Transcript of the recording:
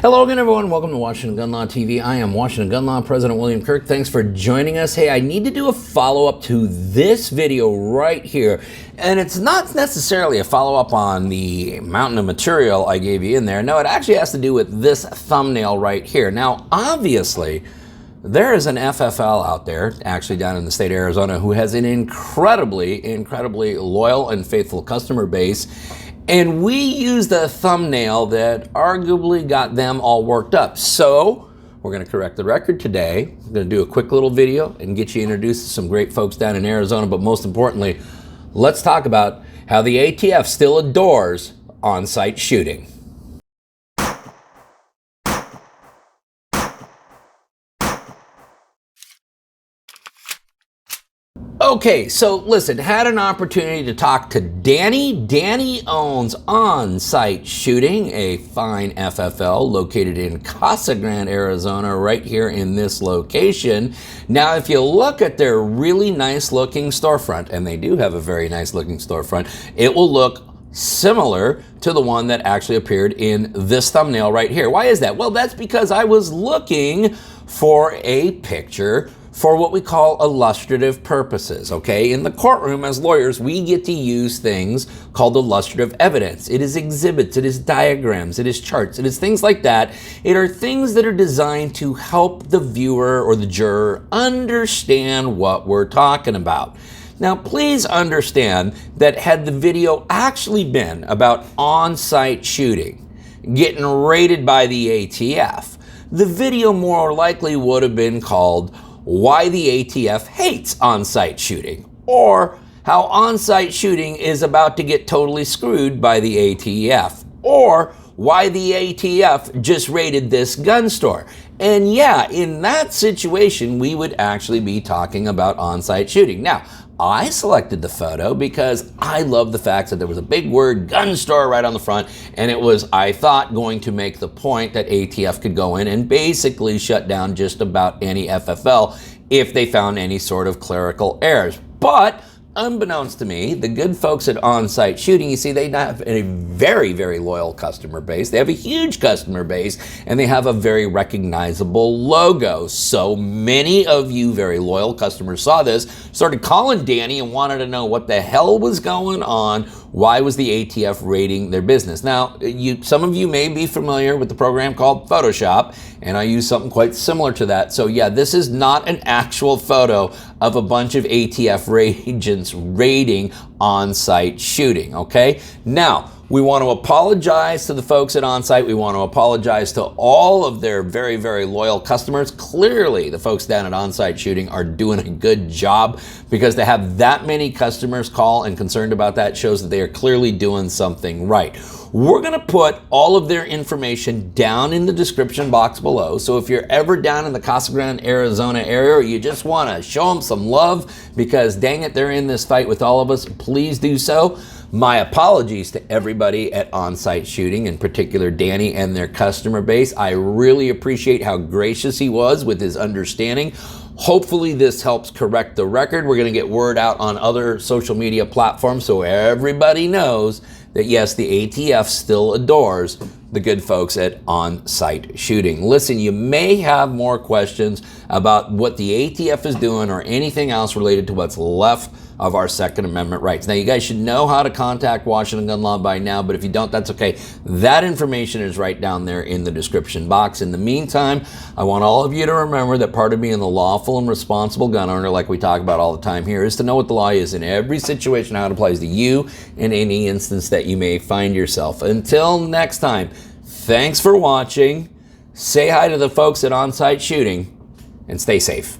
Hello again, everyone. Welcome to Washington Gun Law TV. I am Washington Gun Law President William Kirk. Thanks for joining us. Hey, I need to do a follow-up to this video right here. And it's not necessarily a follow-up on the mountain of material I gave you in there. No, it actually has to do with this thumbnail right here. Now, obviously, there is an FFL out there, actually down in the state of Arizona, who has an incredibly loyal and faithful customer base. And we used a thumbnail that arguably got them all worked up. So we're going to correct the record today. We're going to do a quick little video and get you introduced to some great folks down in Arizona. But most importantly, let's talk about how the ATF still adores on-site shooting. Okay, so listen, had an opportunity to talk to Danny. Danny owns On-Site Shooting, a fine FFL located in Casa Grande, Arizona, right here in this location. Now, if you look at their really nice looking storefront, and they do have a very nice looking storefront, it will look similar to the one that actually appeared in this thumbnail right here. Why is that? Well, that's because I was looking for a picture for what we call illustrative purposes, okay? In the courtroom, as lawyers, we get to use things called illustrative evidence. It is exhibits, it is diagrams, it is charts, it is things like that. It are things that are designed to help the viewer or the juror understand what we're talking about. Now, please understand that had the video actually been about on-site shooting, getting raided by the ATF, the video more likely would have been called Why the ATF Hates On-Site Shooting, or How On-Site Shooting is About to Get Totally Screwed by the ATF, or Why the ATF Just Raided This Gun Store. And yeah, in that situation, we would actually be talking about on-site shooting. Now, I selected the photo because I love the fact that there was a big word gun store right on the front, and it was, I thought, going to make the point that ATF could go in and basically shut down just about any FFL if they found any sort of clerical errors. But unbeknownst to me, the good folks at On-Site Shooting, you see, they have a very loyal customer base. They have a huge customer base, and they have a very recognizable logo. So many of you very loyal customers saw this, started calling Danny and wanted to know what the hell was going on. Why was the ATF raiding their business? Now, some of you may be familiar with the program called Photoshop, and I use something quite similar to that. So yeah, this is not an actual photo of a bunch of ATF agents raiding on-site shooting, okay? Now, we want to apologize to the folks at On-Site. We want to apologize to all of their very loyal customers. Clearly, the folks down at On-Site Shooting are doing a good job, because to have that many customers call and concerned about that shows that they are clearly doing something right. We're going to put all of their information down in the description box below. So if you're ever down in the Casa Grande, Arizona area, or you just want to show them some love because dang it, they're in this fight with all of us, please do so. My apologies to everybody at On-Site Shooting, in particular Danny and their customer base. I really appreciate how gracious he was with his understanding. Hopefully this helps correct the record. We're going to get word out on other social media platforms so everybody knows that yes, the ATF still adores the good folks at On-Site Shooting. Listen, you may have more questions about what the ATF is doing or anything else related to what's left of our Second Amendment rights. Now, you guys should know how to contact Washington Gun Law by now, but if you don't, that's okay. That information is right down there in the description box. In the meantime, I want all of you to remember that part of being the lawful and responsible gun owner, like we talk about all the time here, is to know what the law is in every situation, how it applies to you in any instance that you may find yourself. Until next time, thanks for watching. Say hi to the folks at On-Site Shooting, and stay safe.